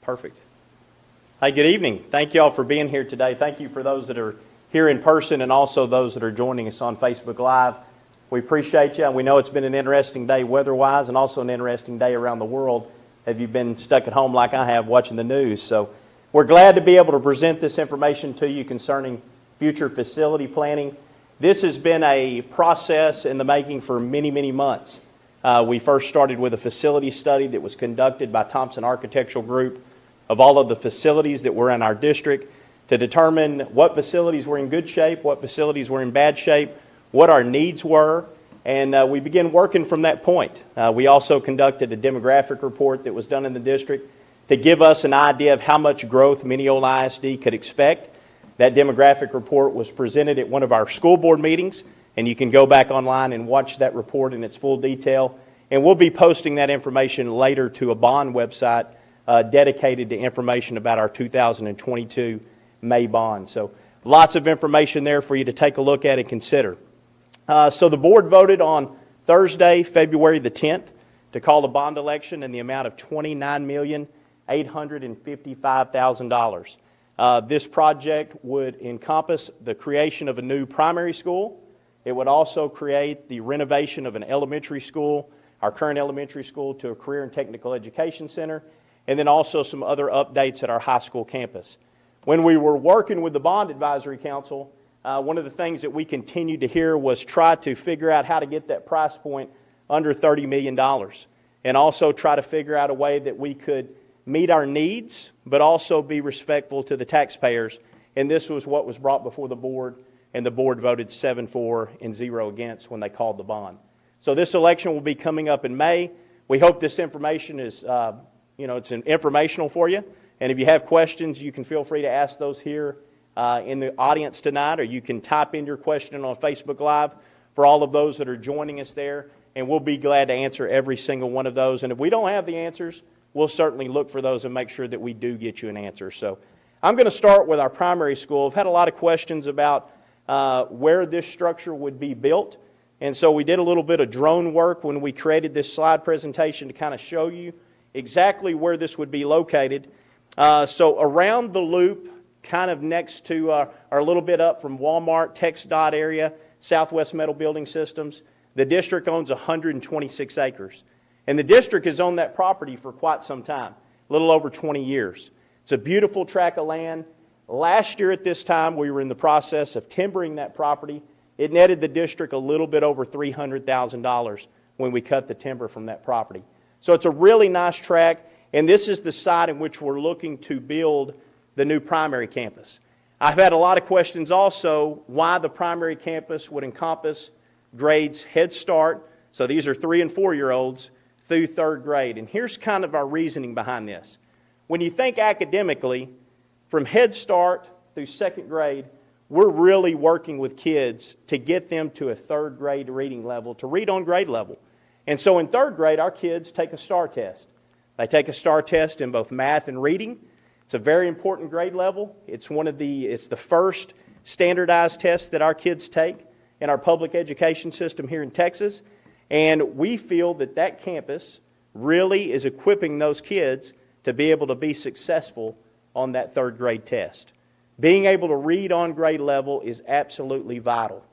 Perfect. Hey, good evening. Thank you all for being here today. Thank you for those that are here in person and also those that are joining us on Facebook Live. We appreciate you. We know it's been an interesting day weather-wise and also an interesting day around the world. Have you been stuck at home like I have watching the news? So we're glad to be able to present this information to you concerning future facility planning. This has been a process in the making for many, many months. We first started with a facility study that was conducted by Thompson Architectural Group of all of the facilities that were in our district to determine what facilities were in good shape, what facilities were in bad shape, what our needs were, and we began working from that point. We also conducted a demographic report that was done in the district to give us an idea of how much growth Mineola ISD could expect. That demographic report was presented at one of our school board meetings, and you can go back online and watch that report in its full detail. And we'll be posting that information later to a bond website dedicated to information about our 2022 May bond. So lots of information there for you to take a look at and consider. So the board voted on Thursday, February the 10th, to call a bond election in the amount of $29,855,000. This project would encompass the creation of a new primary school. It would also create the renovation of an elementary school, our current elementary school, to a career and technical education center, and then also some other updates at our high school campus. When we were working with the Bond Advisory Council, one of the things that we continued to hear was try to figure out how to get that price point under $30 million, and also try to figure out a way that we could meet our needs, but also be respectful to the taxpayers. And this was what was brought before the board, and the board voted 7-4 and 0 against when they called the bond. So this election will be coming up in May. We hope this information is, it's informational for you. And if you have questions, you can feel free to ask those here in the audience tonight, or you can type in your question on Facebook Live for all of those that are joining us there, and we'll be glad to answer every single one of those. And if we don't have the answers, we'll certainly look for those and make sure that we do get you an answer. So I'm going to start with our primary school. I've had a lot of questions about where this structure would be built. And so we did a little bit of drone work when we created this slide presentation to kind of show you exactly where this would be located. So around the loop, kind of next to, or a little bit up from Walmart, TxDOT area, Southwest Metal Building Systems, the district owns 126 acres. And the district has owned that property for quite some time, a little over 20 years. It's a beautiful tract of land. Last year at this time, we were in the process of timbering that property. It netted the district a little bit over $300,000 when we cut the timber from that property. So it's a really nice tract, and this is the site in which we're looking to build the new primary campus. I've had a lot of questions also why the primary campus would encompass grades Head Start, so these are 3- and 4-year-olds, through 3rd grade. And here's kind of our reasoning behind this. When you think academically, from Head Start through 2nd grade, we're really working with kids to get them to a 3rd grade reading level, to read on grade level. And so in 3rd grade, our kids take a STAR test. They take a STAR test in both math and reading. It's a very important grade level. It's the first standardized test that our kids take in our public education system here in Texas. And we feel that that campus really is equipping those kids to be able to be successful on that 3rd grade test. Being able to read on grade level is absolutely vital.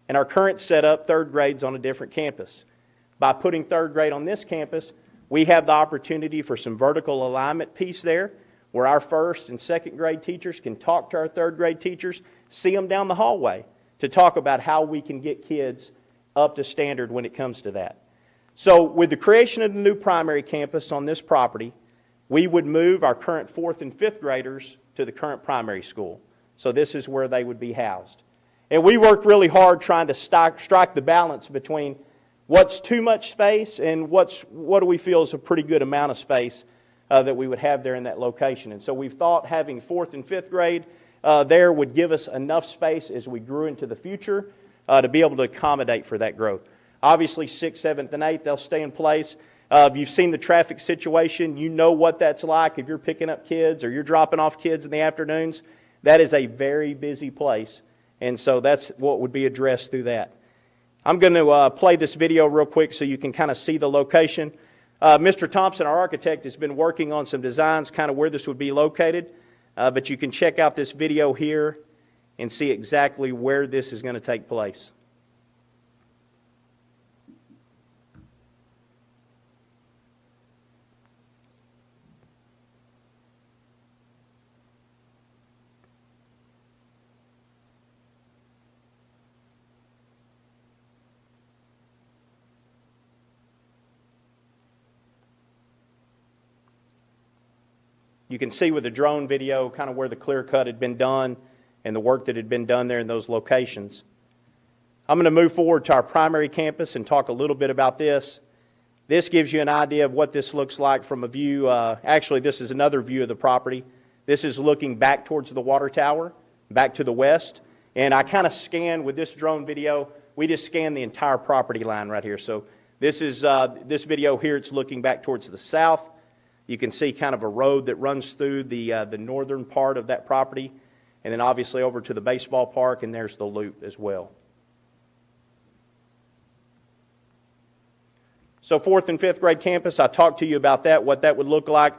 In our current setup, 3rd grade's on a different campus. By putting 3rd grade on this campus, we have the opportunity for some vertical alignment piece there, where our 1st and 2nd grade teachers can talk to our 3rd grade teachers, see them down the hallway, to talk about how we can get kids up to standard when it comes to that. So with the creation of the new primary campus on this property, we would move our current 4th and 5th graders to the current primary school. So this is where they would be housed. And we worked really hard trying to strike the balance between what's too much space and what do we feel is a pretty good amount of space that we would have there in that location. And so we've thought having 4th and 5th grade there would give us enough space as we grew into the future to be able to accommodate for that growth. Obviously 6th, 7th, and 8th, they'll stay in place. If you've seen the traffic situation, you know what that's like. If you're picking up kids or you're dropping off kids in the afternoons, that is a very busy place. And so that's what would be addressed through that. I'm going to play this video real quick so you can kind of see the location. Mr. Thompson, our architect, has been working on some designs kind of where this would be located, but you can check out this video here and see exactly where this is going to take place. You can see with the drone video kind of where the clear cut had been done and the work that had been done there in those locations. I'm going to move forward to our primary campus and talk a little bit about this. This gives you an idea of what this looks like from a view. Actually, this is another view of the property. This is looking back towards the water tower, back to the west. And I kind of scanned with this drone video. We just scanned the entire property line right here. So this is this video here. It's looking back towards the south. You can see kind of a road that runs through the northern part of that property, and then obviously over to the baseball park, and there's the loop as well. So 4th and 5th grade campus, I talked to you about that, what that would look like.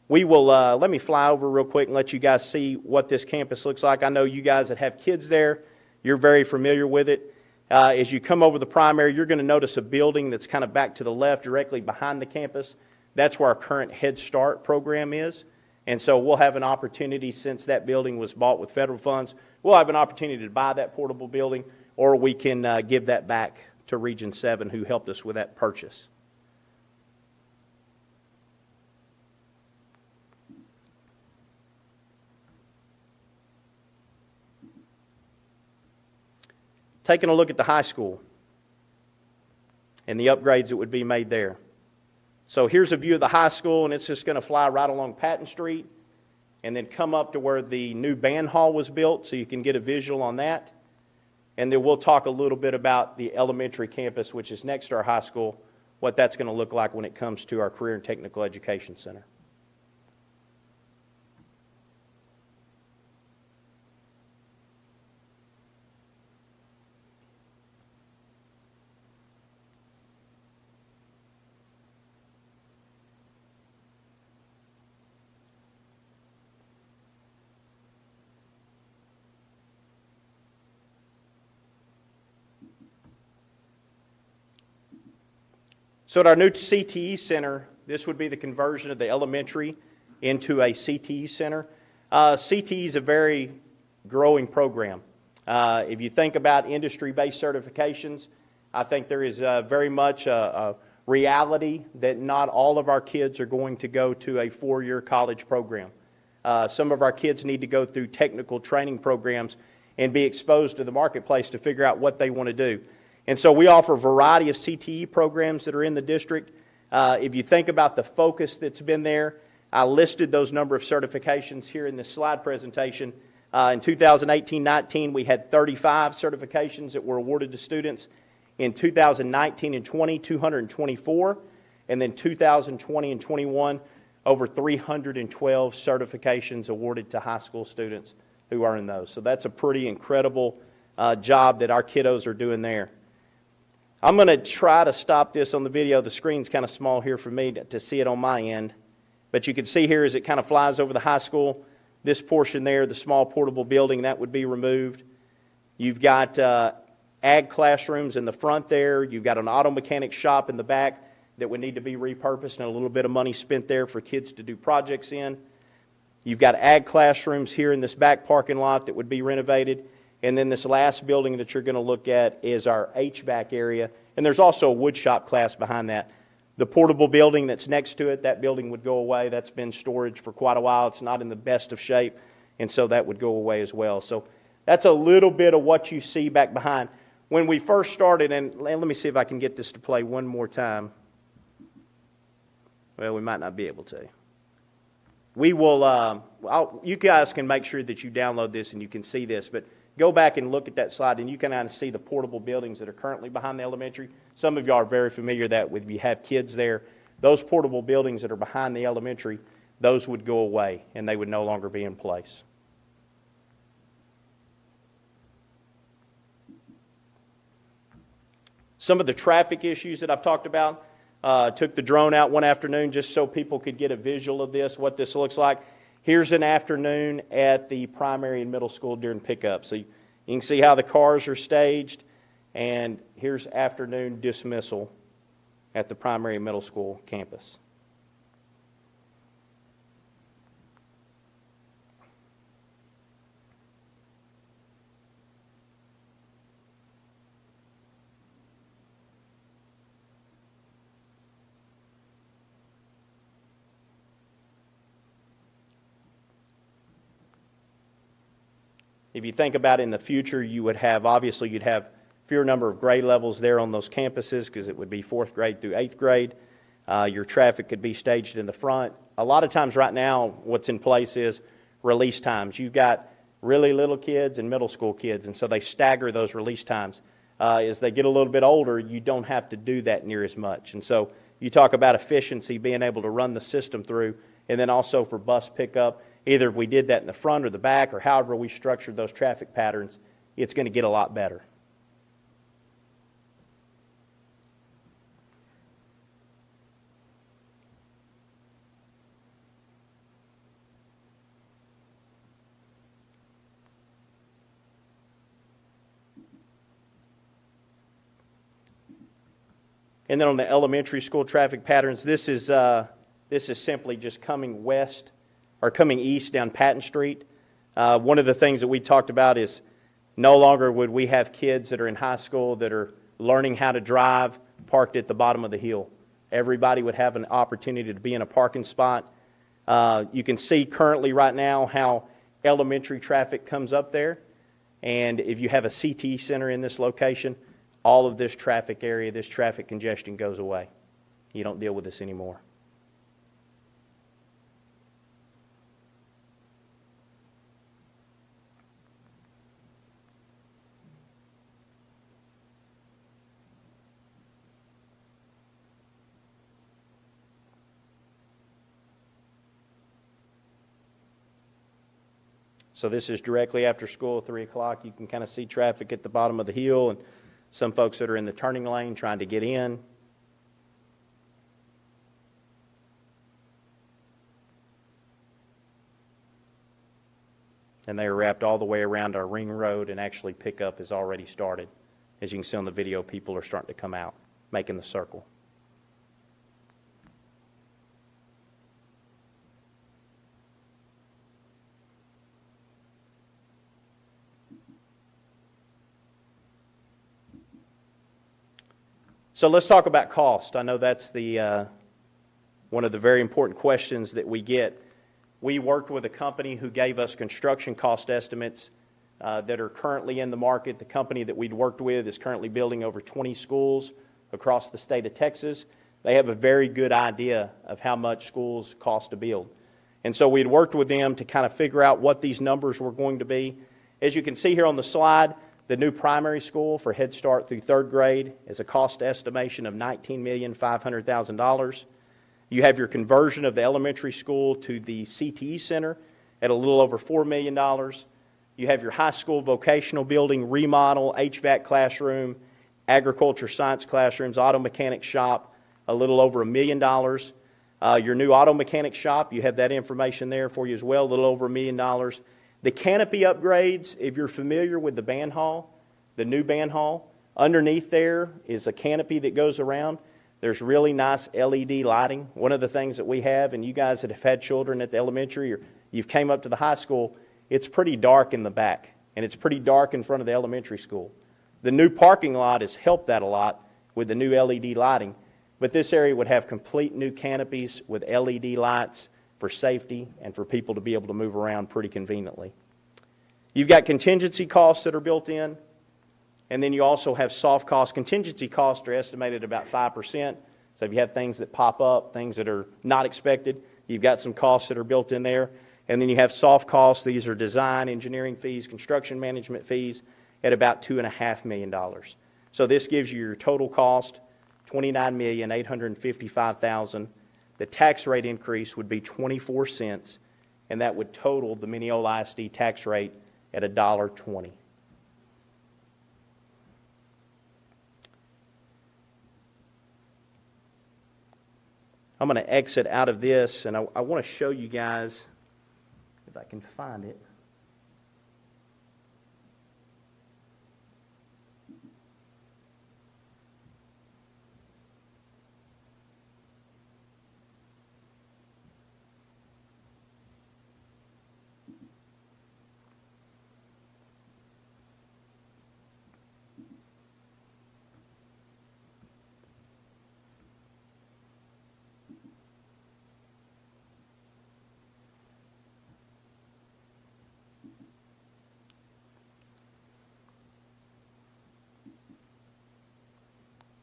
We will, let me fly over real quick and let you guys see what this campus looks like. I know you guys that have kids there, you're very familiar with it. As you come over the primary, you're going to notice a building that's kind of back to the left, directly behind the campus. That's where our current Head Start program is. And so we'll have an opportunity, since that building was bought with federal funds, we'll have an opportunity to buy that portable building, or we can give that back to Region 7, who helped us with that purchase. Taking a look at the high school and the upgrades that would be made there. So here's a view of the high school, and it's just going to fly right along Patton Street and then come up to where the new band hall was built, so you can get a visual on that. And then we'll talk a little bit about the elementary campus, which is next to our high school, what that's going to look like when it comes to our Career and Technical Education Center. So at our new CTE center, this would be the conversion of the elementary into a CTE center. CTE is a very growing program. If you think about industry-based certifications, I think there is very much a reality that not all of our kids are going to go to a 4-year college program. Some of our kids need to go through technical training programs and be exposed to the marketplace to figure out what they want to do. And so we offer a variety of CTE programs that are in the district. If you think about the focus that's been there, I listed those number of certifications here in this slide presentation. In 2018-19, we had 35 certifications that were awarded to students. In 2019 and 20, 224. And then 2020 and 21, over 312 certifications awarded to high school students who are in those. So that's a pretty incredible job that our kiddos are doing there. I'm going to try to stop this on the video. The screen's kind of small here for me to see it on my end. But you can see here as it kind of flies over the high school, this portion there, the small portable building, that would be removed. You've got ag classrooms in the front there. You've got an auto mechanic shop in the back that would need to be repurposed, and a little bit of money spent there for kids to do projects in. You've got ag classrooms here in this back parking lot that would be renovated. And then this last building that you're going to look at is our HVAC area. And there's also a wood shop class behind that. The portable building that's next to it, that building would go away. That's been storage for quite a while. It's not in the best of shape. And so that would go away as well. So that's a little bit of what you see back behind. When we first started, and let me see if I can get this to play one more time. Well, we might not be able to. We will, you guys can make sure that you download this and you can see this, but go back and look at that slide, and you can kind of see the portable buildings that are currently behind the elementary. Some of you are very familiar that if you have kids there, those portable buildings that are behind the elementary, those would go away, and they would no longer be in place. Some of the traffic issues that I've talked about, Took the drone out one afternoon just so people could get a visual of this, what this looks like. Here's an afternoon at the primary and middle school during pickup. So you can see how the cars are staged, and here's afternoon dismissal at the primary and middle school campus. If you think about in the future, you would have, obviously, you'd have fewer number of grade levels there on those campuses because it would be 4th grade through 8th grade. Your traffic could be staged in the front. A lot of times right now, what's in place is release times. You've got really little kids and middle school kids, and so they stagger those release times. As they get a little bit older, you don't have to do that near as much. And so you talk about efficiency, being able to run the system through, and then also for bus pickup, either if we did that in the front or the back or however we structured those traffic patterns, it's going to get a lot better. And then on the elementary school traffic patterns, this is simply just coming west or coming east down Patton Street. One of the things that we talked about is no longer would we have kids that are in high school that are learning how to drive parked at the bottom of the hill. Everybody would have an opportunity to be in a parking spot. You can see currently right now how elementary traffic comes up there. And if you have a CT center in this location, all of this traffic area, this traffic congestion goes away. You don't deal with this anymore. So this is directly after school, 3 o'clock. You can kind of see traffic at the bottom of the hill and some folks that are in the turning lane trying to get in. And they are wrapped all the way around our ring road, and actually pickup has already started. As you can see on the video, people are starting to come out, making the circle. So let's talk about cost. I know that's the one of the very important questions that we get. We worked with a company who gave us construction cost estimates that are currently in the market. The company that we'd worked with is currently building over 20 schools across the state of Texas. They have a very good idea of how much schools cost to build. And so we'd worked with them to kind of figure out what these numbers were going to be. As you can see here on the slide, the new primary school for Head Start through 3rd grade is a cost estimation of $19,500,000. You have your conversion of the elementary school to the CTE Center at a little over $4 million. You have your high school vocational building, remodel, HVAC classroom, agriculture science classrooms, auto mechanic shop, a little over $1 million. Your new auto mechanic shop, you have that information there for you as well, a little over $1 million. The canopy upgrades, if you're familiar with the band hall, the new band hall, underneath there is a canopy that goes around. There's really nice LED lighting. One of the things that we have, and you guys that have had children at the elementary or you've came up to the high school, it's pretty dark in the back, and it's pretty dark in front of the elementary school. The new parking lot has helped that a lot with the new LED lighting, but this area would have complete new canopies with LED lights for safety and for people to be able to move around pretty conveniently. You've got contingency costs that are built in, and then you also have soft costs. Contingency costs are estimated about 5%. So if you have things that pop up, things that are not expected, you've got some costs that are built in there. And then you have soft costs. These are design, engineering fees, construction management fees at about $2.5 million. So this gives you your total cost, $29,855,000. The tax rate increase would be 24 cents, and that would total the Mineola ISD tax rate at $1.20. I'm going to exit out of this, and I want to show you guys, if I can find it.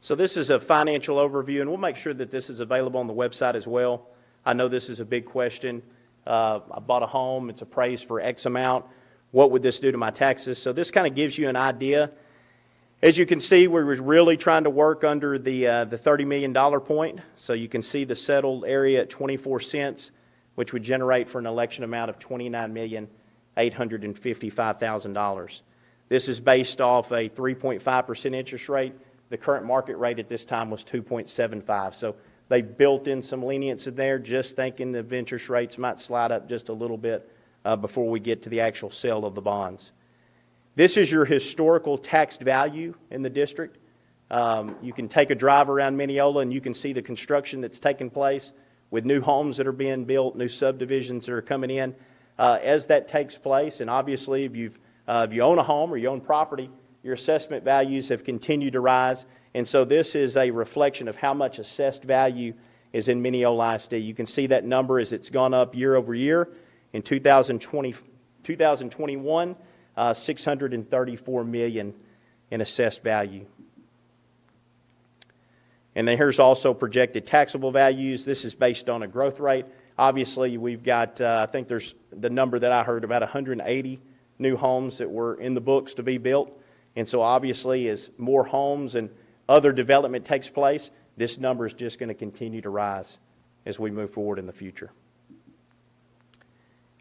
So this is a financial overview, and we'll make sure that this is available on the website as well. I know this is a big question. I bought a home. It's appraised for X amount. What would this do to my taxes? So this kind of gives you an idea. As you can see, we were really trying to work under the $30 million point. So you can see the settled area at 24 cents, which would generate for an election amount of $29,855,000. This is based off a 3.5% interest rate. The current market rate at this time was 2.75. So they built in some lenience in there, just thinking the interest rates might slide up just a little bit before we get to the actual sale of the bonds. This is your historical taxed value in the district. You can take a drive around Mineola and you can see the construction that's taking place with new homes that are being built, new subdivisions that are coming in. As that takes place, and obviously if you own a home or you own property, your assessment values have continued to rise, and so this is a reflection of how much assessed value is in Mineola ISD. You can see that number as it's gone up year over year. In 2021, $634 million in assessed value. And then here's also projected taxable values. This is based on a growth rate. Obviously, we've got, I think there's the number that I heard, about 180 new homes that were in the books to be built. And so obviously, as more homes and other development takes place, this number is just going to continue to rise as we move forward in the future.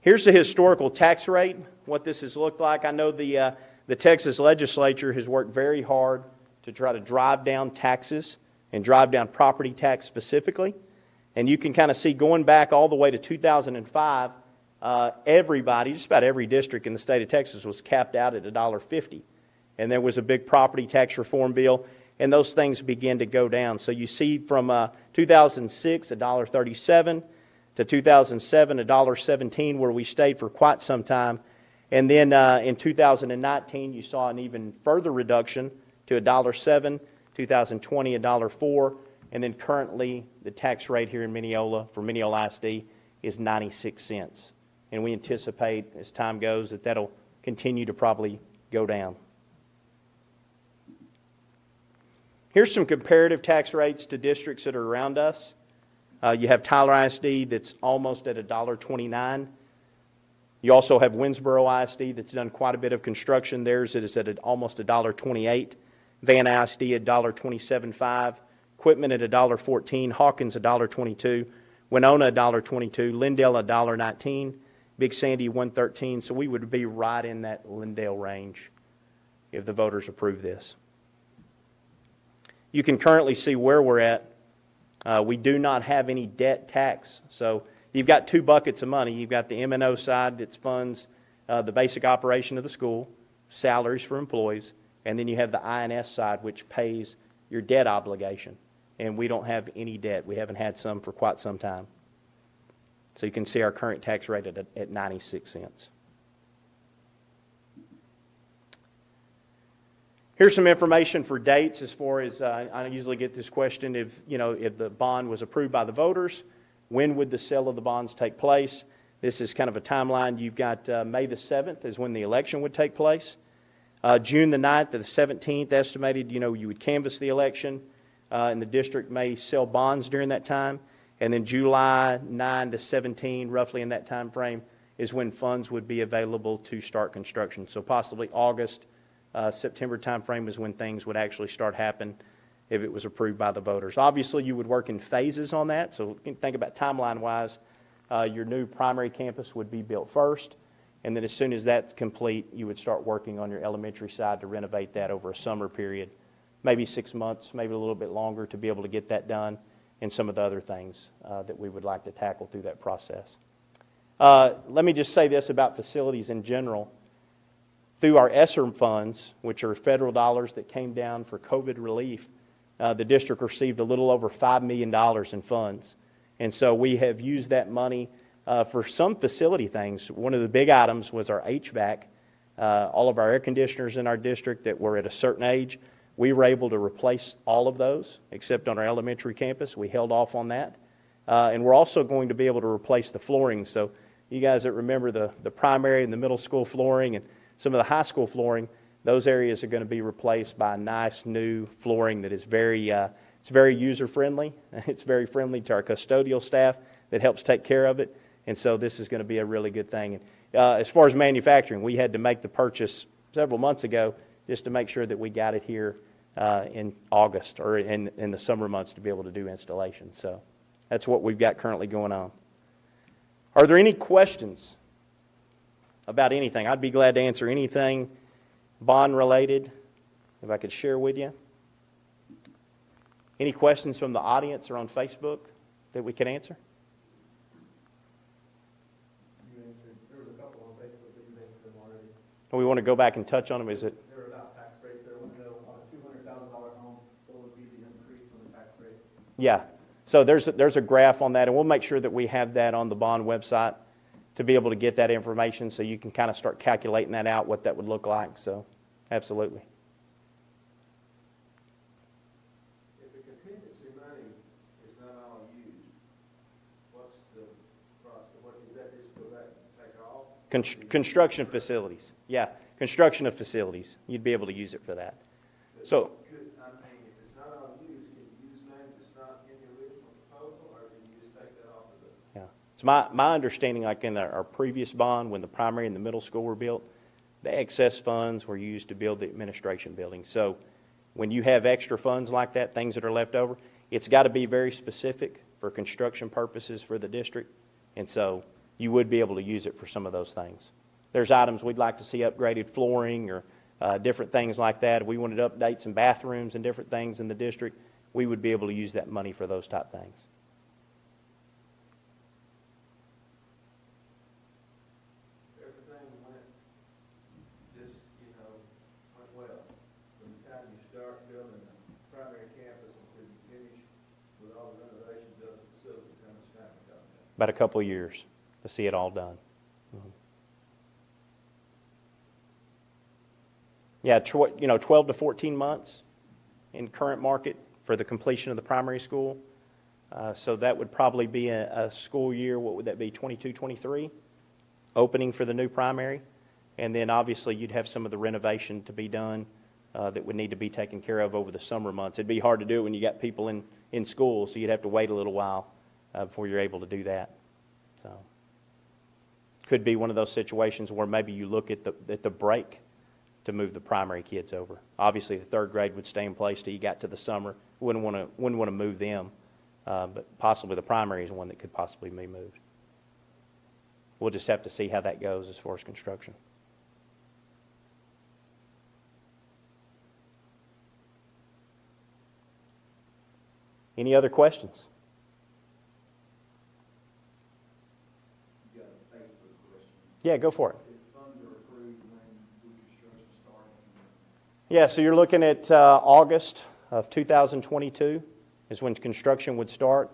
Here's the historical tax rate, what this has looked like. I know the Texas legislature has worked very hard to try to drive down taxes and drive down property tax specifically. And you can kind of see going back all the way to 2005, everybody, just about every district in the state of Texas was capped out at $1.50. And there was a big property tax reform bill, and those things began to go down. So you see from 2006, $1.37, to 2007, $1.17, where we stayed for quite some time. And then in 2019, you saw an even further reduction to $1.07, 2020, $1.04, and then currently the tax rate here in Mineola for Mineola ISD is 96 cents. And we anticipate as time goes that that'll continue to probably go down. Here's some comparative tax rates to districts that are around us. You have Tyler ISD that's almost at $1.29. You also have Winsboro ISD that's done quite a bit of construction. Theirs is at almost $1.28. Van ISD at $1.275. Quitman at $1.14. Hawkins $1.22. Winona $1.22. Lindale $1.19. Big Sandy $1.13. So we would be right in that Lindale range if the voters approve this. You can currently see where we're at. We do not have any debt tax. So you've got two buckets of money. You've got the M&O side that funds the basic operation of the school, salaries for employees, and then you have the INS side, which pays your debt obligation. And we don't have any debt. We haven't had some for quite some time. So you can see our current tax rate at 96 cents. Here's some information for dates as far as I usually get this question if the bond was approved by the voters, when would the sale of the bonds take place? This is kind of a timeline. You've got May the 7th is when the election would take place. June the 9th to the 17th estimated, you would canvass the election and the district may sell bonds during that time. And then July 9 to 17, roughly in that time frame, is when funds would be available to start construction. So possibly August, September timeframe is when things would actually start happening if it was approved by the voters. Obviously, you would work in phases on that. So you can think about timeline-wise, your new primary campus would be built first, and then as soon as that's complete, you would start working on your elementary side to renovate that over a summer period, maybe 6 months, maybe a little bit longer to be able to get that done. and some of the other things that we would like to tackle through that process. Let me just say this about facilities in general. Through our ESSER funds, which are federal dollars that came down for COVID relief, the district received a little over $5 million in funds. And so we have used that money for some facility things. One of the big items was our HVAC. All of our air conditioners in our district that were at a certain age, we were able to replace all of those, except on our elementary campus. We held off on that. And we're also going to be able to replace the flooring. So you guys that remember the primary and the middle school flooring and some of the high school flooring, those areas are going to be replaced by nice new flooring that is it's very user-friendly. It's very friendly to our custodial staff that helps take care of it. And so this is going to be a really good thing. As far as manufacturing, we had to make the purchase several months ago just to make sure that we got it here in August or in the summer months to be able to do installation. So that's what we've got currently going on. Are there any questions about anything? I'd be glad to answer anything bond-related, if I could share with you. Any questions from the audience or on Facebook that we can answer? You answered. There was a couple on Facebook that you answered them already. We want to go back and touch on them. Is it? They were about tax rates. They want to know on a $200,000 home, what would be the increase on the tax rate? Yeah. So there's a graph on that, and we'll make sure that we have that on the bond website to be able to get that information so you can kind of start calculating that out, what that would look like. So, absolutely. If the contingency money is not all used, what's the process? What is that just go back and take it off? Construction facilities. Yeah, construction of facilities. You'd be able to use it for that. So, if it's not all used, can you use names that's not in the original proposal, or can you just take that off of the? yeah. It's my understanding, like in our previous bond, when the primary and the middle school were built, the excess funds were used to build the administration building. So when you have extra funds like that, things that are left over, it's got to be very specific for construction purposes for the district. And so you would be able to use it for some of those things. There's items we'd like to see upgraded flooring or different things like that. If we wanted to update some bathrooms and different things in the district, we would be able to use that money for those type things. Everything went well. From the time you start building the primary campus until you finish with all the renovations of the facilities, how much time we got there? About a couple of years to see it all done. Yeah, 12 to 14 months in current market for the completion of the primary school. So that would probably be a school year, what would that be, 22, 23? Opening for the new primary. And then obviously you'd have some of the renovation to be done that would need to be taken care of over the summer months. It'd be hard to do it when you got people in school, so you'd have to wait a little while before you're able to do that. So could be one of those situations where maybe you look at the break to move the primary kids over. Obviously, the third grade would stay in place till you got to the summer. Wouldn't want to move them, but possibly the primary is one that could possibly be moved. We'll just have to see how that goes as far as construction. Any other questions? Yeah, thanks for the question. Yeah, go for it. If funds are approved, when would construction start? Yeah, so you're looking at August of 2022 is when construction would start.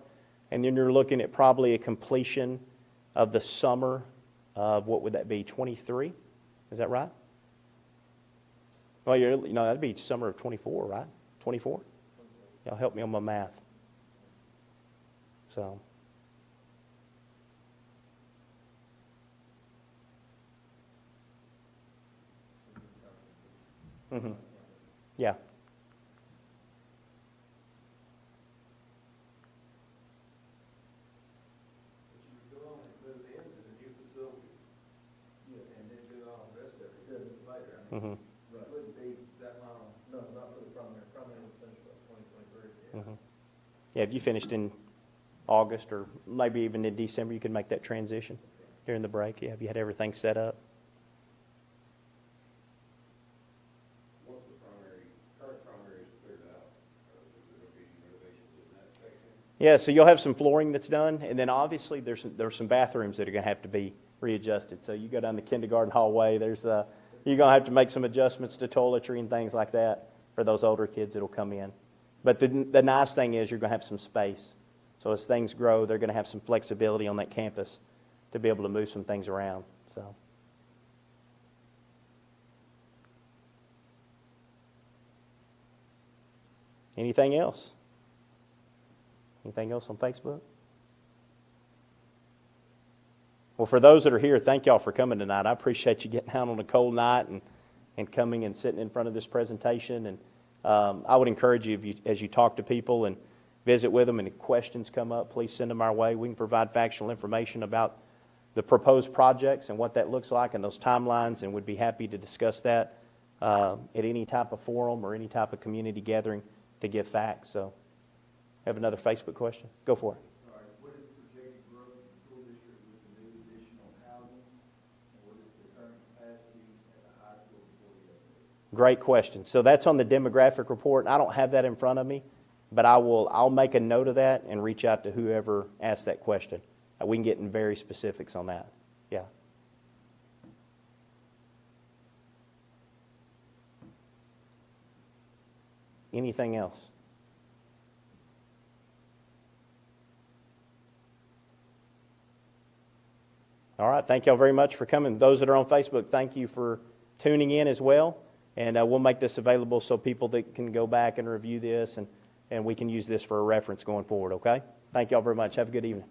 And then you're looking at probably a completion of the summer of, what would that be, 23? Is that right? Well, that'd be summer of 24, right? 24? Y'all help me on my math. So. Mm-hmm. Yeah. But you would go on and move into the new facility, and then do all the rest of it later. I mean, it wouldn't be that long. No, not for the primary. Primary would finish by 2023. Mm-hmm. Yeah, if you finished in August or maybe even in December, you could make that transition during the break. Yeah, if you had everything set up. Once the current primary is cleared out, is there going to be renovations in that section? Yeah, so you'll have some flooring that's done, and then obviously there's some bathrooms that are going to have to be readjusted. So you go down the kindergarten hallway, you're going to have to make some adjustments to toiletry and things like that for those older kids that'll come in. But the nice thing is you're going to have some space. So as things grow, they're going to have some flexibility on that campus to be able to move some things around. So. Anything else? Anything else on Facebook? Well, for those that are here, thank y'all for coming tonight. I appreciate you getting out on a cold night and coming and sitting in front of this presentation. And I would encourage you, as you talk to people and visit with them and if questions come up, please send them our way. We can provide factual information about the proposed projects and what that looks like and those timelines, and would be happy to discuss that at any type of forum or any type of community gathering to give facts. So, have another Facebook question? Go for it. All right. What is the projected growth of the school district with the new additional housing? And what is the current capacity at the high school before the upgrade? Great question. So that's on the demographic report. I don't have that in front of me, but I'll make a note of that and reach out to whoever asked that question. We can get in very specifics on that. Yeah. Anything else? All right. Thank y'all very much for coming. Those that are on Facebook, thank you for tuning in as well. And we'll make this available so people that can go back and review this, and we can use this for a reference going forward, okay? Thank y'all very much. Have a good evening.